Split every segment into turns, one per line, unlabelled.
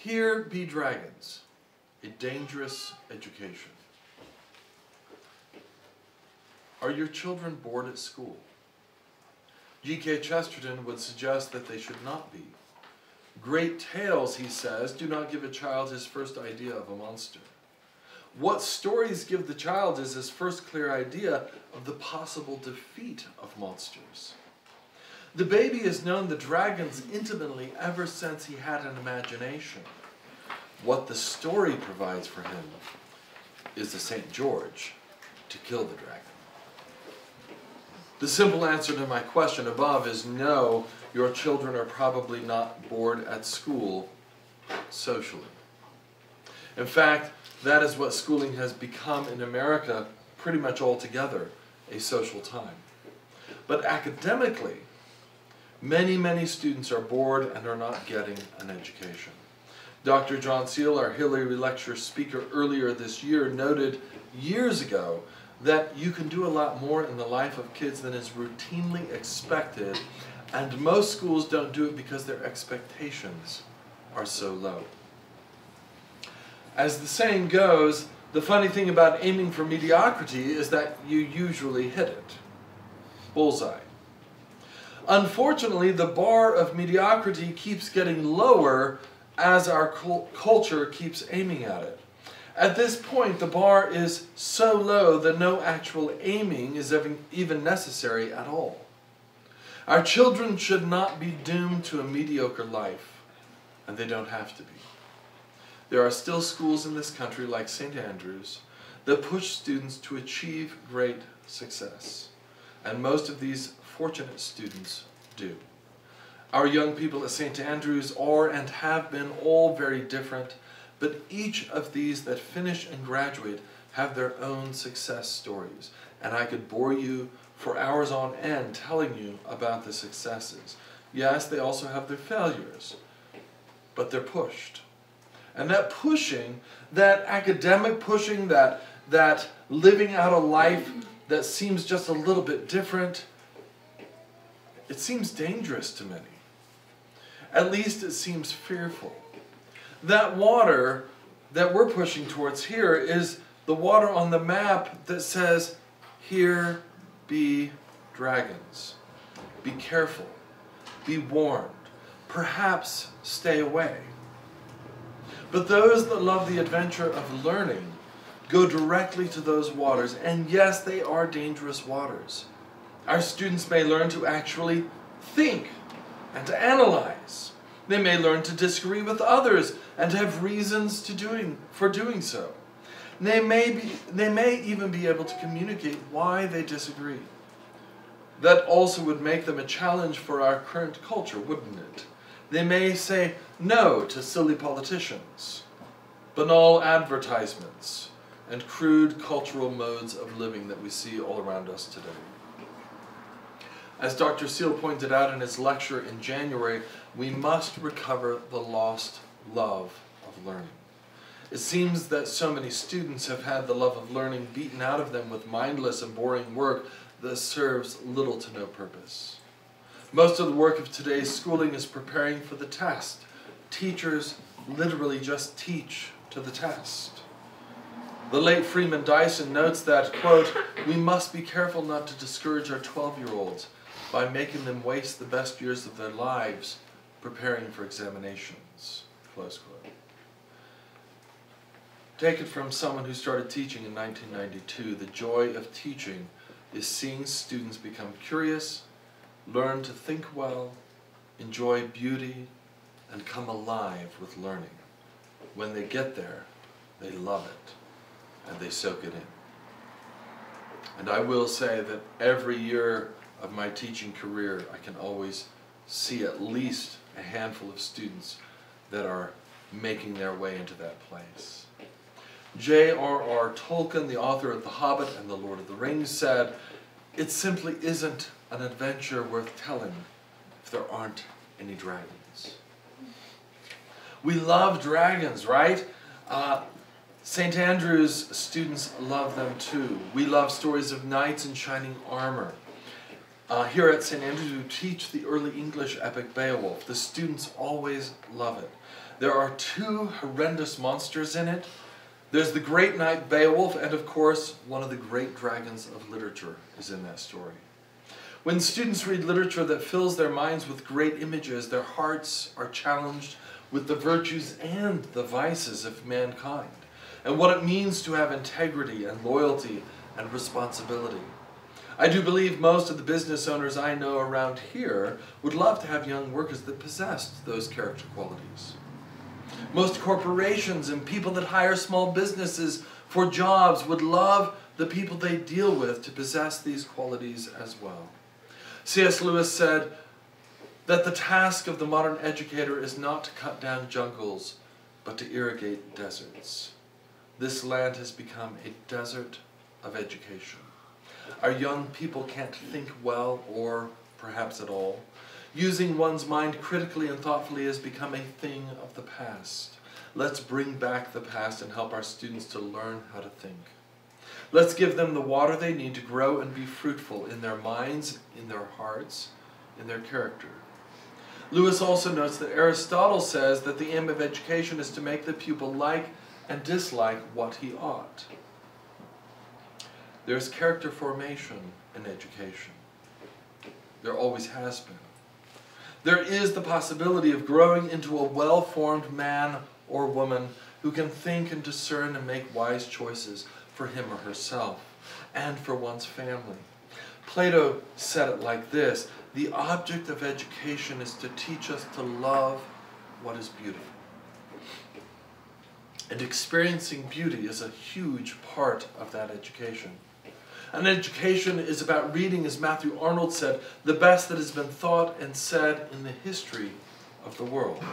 Here be dragons, a dangerous education. Are your children bored at school? G.K. Chesterton would suggest that they should not be. Great tales, he says, do not give a child his first idea of a monster. What stories give the child is his first clear idea of the possible defeat of monsters. The baby has known the dragons intimately ever since he had an imagination. What the story provides for him is the St. George to kill the dragon. The simple answer to my question above is no, your children are probably not bored at school socially. In fact, that is what schooling has become in America pretty much altogether, a social time. But academically, many students are bored and are not getting an education. Dr. John Seal, our Hillary Lecture speaker earlier this year, noted years ago that you can do a lot more in the life of kids than is routinely expected, and most schools don't do it because their expectations are so low. As the saying goes, the funny thing about aiming for mediocrity is that you usually hit it. Bullseye. Unfortunately, the bar of mediocrity keeps getting lower as our culture keeps aiming at it. At this point, the bar is so low that no actual aiming is even necessary at all. Our children should not be doomed to a mediocre life, and they don't have to be. There are still schools in this country, like St. Andrews, that push students to achieve great success. And most of these fortunate students do. Our young people at St. Andrews are and have been all very different, but each of these that finish and graduate have their own success stories. And I could bore you for hours on end telling you about the successes. Yes, they also have their failures, but they're pushed. And that pushing, that academic pushing, that living out a life that seems just a little bit different, it seems dangerous to many. At least it seems fearful. That water that we're pushing towards here is the water on the map that says, here be dragons. Be careful. Be warned. Perhaps stay away. But those that love the adventure of learning go directly to those waters, and yes, they are dangerous waters. Our students may learn to actually think and to analyze. They may learn to disagree with others and have reasons for doing so. They may even be able to communicate why they disagree. That also would make them a challenge for our current culture, wouldn't it? They may say no to silly politicians, banal advertisements, and crude cultural modes of living that we see all around us today. As Dr. Seal pointed out in his lecture in January, we must recover the lost love of learning. It seems that so many students have had the love of learning beaten out of them with mindless and boring work that serves little to no purpose. Most of the work of today's schooling is preparing for the test. Teachers literally just teach to the test. The late Freeman Dyson notes that, quote, we must be careful not to discourage our 12-year-olds by making them waste the best years of their lives preparing for examinations, close quote. Take it from someone who started teaching in 1992, the joy of teaching is seeing students become curious, learn to think well, enjoy beauty, and come alive with learning. When they get there, they love it, and they soak it in. And I will say that every year of my teaching career, I can always see at least a handful of students that are making their way into that place. J.R.R. Tolkien, the author of The Hobbit and The Lord of the Rings, said, it simply isn't an adventure worth telling if there aren't any dragons. We love dragons, right? St. Andrews students love them too. We love stories of knights in shining armor. Here at St. Andrews, we teach the early English epic Beowulf. The students always love it. There are two horrendous monsters in it. There's the great knight Beowulf, and of course, one of the great dragons of literature is in that story. When students read literature that fills their minds with great images, their hearts are challenged with the virtues and the vices of mankind, and what it means to have integrity and loyalty and responsibility. I do believe most of the business owners I know around here would love to have young workers that possessed those character qualities. Most corporations and people that hire small businesses for jobs would love the people they deal with to possess these qualities as well. C.S. Lewis said that the task of the modern educator is not to cut down jungles, but to irrigate deserts. This land has become a desert of education. Our young people can't think well, or perhaps at all. Using one's mind critically and thoughtfully has become a thing of the past. Let's bring back the past and help our students to learn how to think. Let's give them the water they need to grow and be fruitful in their minds, in their hearts, in their character. Lewis also notes that Aristotle says that the aim of education is to make the pupil like and dislike what he ought. There's character formation in education. There always has been. There is the possibility of growing into a well-formed man or woman who can think and discern and make wise choices for him or herself and for one's family. Plato said it like this: the object of education is to teach us to love what is beautiful. And experiencing beauty is a huge part of that education. And education is about reading, as Matthew Arnold said, the best that has been thought and said in the history of the world.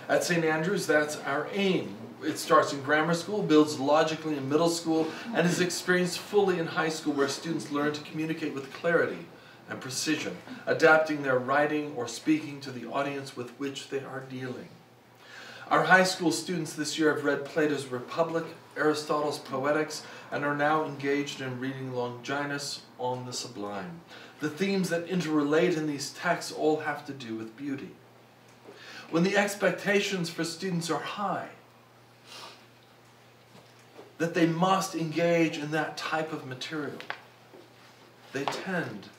At St. Andrews, that's our aim. It starts in grammar school, builds logically in middle school, and is experienced fully in high school, where students learn to communicate with clarity and precision, adapting their writing or speaking to the audience with which they are dealing. Our high school students this year have read Plato's Republic, Aristotle's Poetics, and are now engaged in reading Longinus on the Sublime. The themes that interrelate in these texts all have to do with beauty. When the expectations for students are high, that they must engage in that type of material, they tend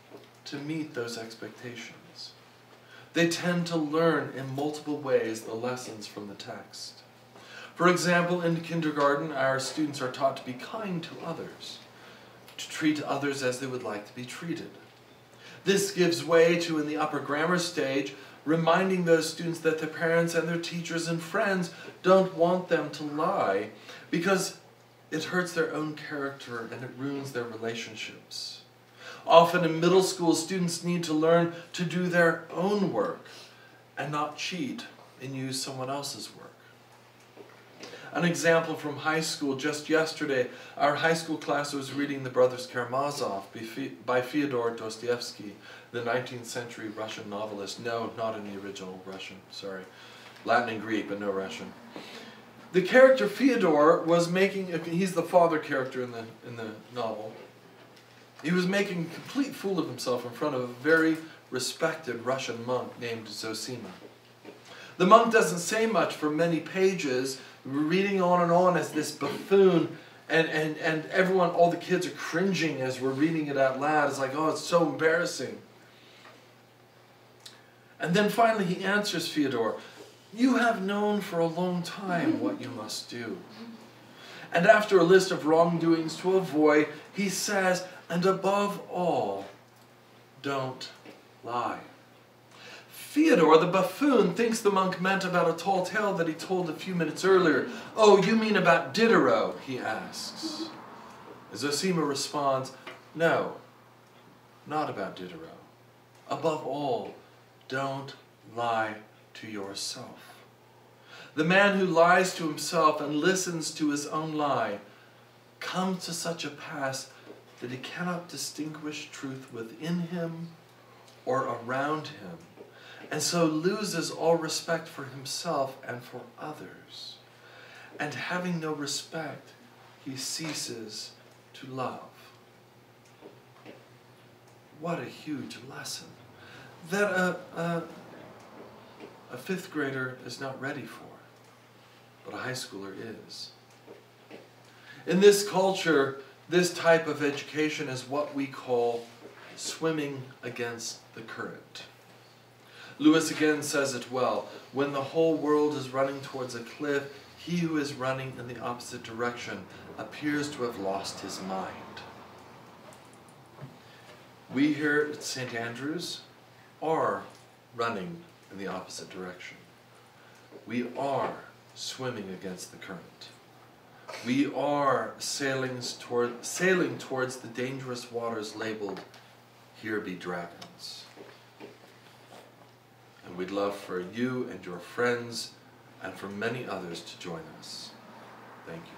to meet those expectations. They tend to learn in multiple ways the lessons from the text. For example, in kindergarten, our students are taught to be kind to others, to treat others as they would like to be treated. This gives way to, in the upper grammar stage, reminding those students that their parents and their teachers and friends don't want them to lie, because it hurts their own character and it ruins their relationships. Often in middle school, students need to learn to do their own work and not cheat and use someone else's work. An example from high school: just yesterday, our high school class was reading The Brothers Karamazov by Fyodor Dostoevsky, the 19th century Russian novelist. No, not in the original Russian, sorry. Latin and Greek, but no Russian. The character Fyodor was making, he's the father character in the novel. He was making a complete fool of himself in front of a very respected Russian monk named Zosima. The monk doesn't say much for many pages, reading on as this buffoon, and everyone, all the kids are cringing as we're reading it out loud. It's like, oh, it's so embarrassing. And then finally he answers Fyodor, "You have known for a long time what you must do." And after a list of wrongdoings to avoid, he says, "And above all, don't lie." Fyodor, the buffoon, thinks the monk meant about a tall tale that he told a few minutes earlier. "Oh, you mean about Diderot?" he asks. Zosima responds, "No, not about Diderot. Above all, don't lie to yourself." The man who lies to himself and listens to his own lie comes to such a pass that he cannot distinguish truth within him or around him, and so loses all respect for himself and for others. And having no respect, he ceases to love. What a huge lesson that a fifth grader is not ready for. but a high schooler is. In this culture, this type of education is what we call swimming against the current. Lewis again says it well, when the whole world is running towards a cliff, he who is running in the opposite direction appears to have lost his mind. We here at St. Andrews are running in the opposite direction. We are swimming against the current. We are sailing towards the dangerous waters labeled, "Here be dragons." And we'd love for you and your friends and for many others to join us. Thank you.